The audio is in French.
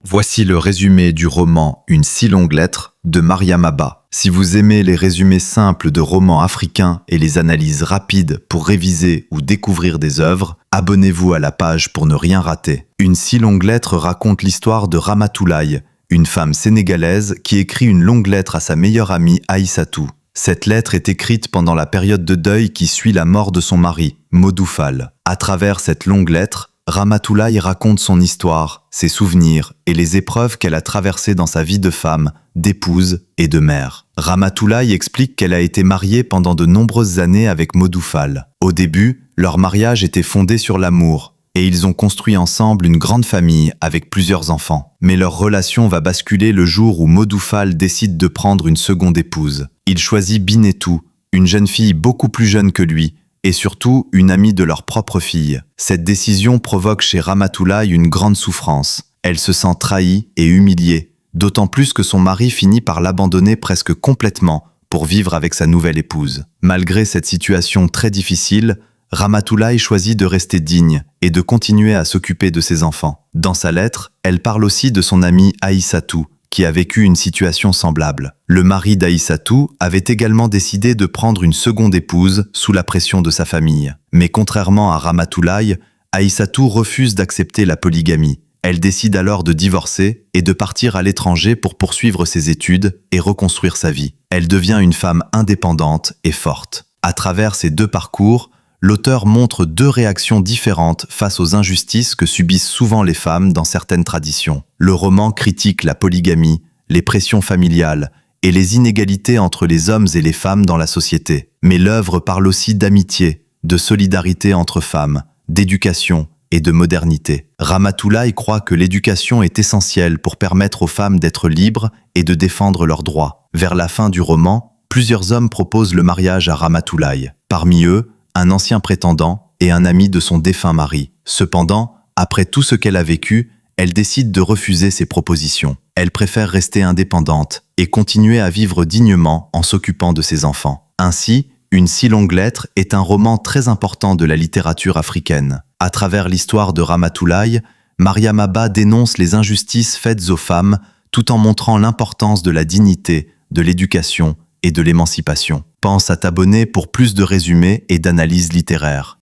Voici le résumé du roman Une si longue lettre de Mariam Abba. Si vous aimez les résumés simples de romans africains et les analyses rapides pour réviser ou découvrir des œuvres, abonnez-vous à la page pour ne rien rater. Une si longue lettre raconte l'histoire de Ramatoulaye, une femme sénégalaise qui écrit une longue lettre à sa meilleure amie Aïssatou. Cette lettre est écrite pendant la période de deuil qui suit la mort de son mari, Modou Fall. À travers cette longue lettre, Ramatoulaye raconte son histoire, ses souvenirs et les épreuves qu'elle a traversées dans sa vie de femme, d'épouse et de mère. Ramatoulaye explique qu'elle a été mariée pendant de nombreuses années avec Modou Fall. Au début, leur mariage était fondé sur l'amour et ils ont construit ensemble une grande famille avec plusieurs enfants. Mais leur relation va basculer le jour où Modou Fall décide de prendre une seconde épouse. Il choisit Binetou, une jeune fille beaucoup plus jeune que lui, et surtout une amie de leur propre fille. Cette décision provoque chez Ramatoulaye une grande souffrance. Elle se sent trahie et humiliée, d'autant plus que son mari finit par l'abandonner presque complètement pour vivre avec sa nouvelle épouse. Malgré cette situation très difficile, Ramatoulaye choisit de rester digne et de continuer à s'occuper de ses enfants. Dans sa lettre, elle parle aussi de son amie Aïssatou, qui a vécu une situation semblable. Le mari d'Aïssatou avait également décidé de prendre une seconde épouse sous la pression de sa famille. Mais contrairement à Ramatoulaye, Aïssatou refuse d'accepter la polygamie. Elle décide alors de divorcer et de partir à l'étranger pour poursuivre ses études et reconstruire sa vie. Elle devient une femme indépendante et forte. À travers ces deux parcours, l'auteur montre deux réactions différentes face aux injustices que subissent souvent les femmes dans certaines traditions. Le roman critique la polygamie, les pressions familiales et les inégalités entre les hommes et les femmes dans la société. Mais l'œuvre parle aussi d'amitié, de solidarité entre femmes, d'éducation et de modernité. Ramatoulaye croit que l'éducation est essentielle pour permettre aux femmes d'être libres et de défendre leurs droits. Vers la fin du roman, plusieurs hommes proposent le mariage à Ramatoulaye. Parmi eux, un ancien prétendant et un ami de son défunt mari. Cependant, après tout ce qu'elle a vécu, elle décide de refuser ces propositions. Elle préfère rester indépendante et continuer à vivre dignement en s'occupant de ses enfants. Ainsi, Une si longue lettre est un roman très important de la littérature africaine. À travers l'histoire de Ramatoulaye, Mariam Abba dénonce les injustices faites aux femmes tout en montrant l'importance de la dignité, de l'éducation et de l'émancipation. Pense à t'abonner pour plus de résumés et d'analyses littéraires.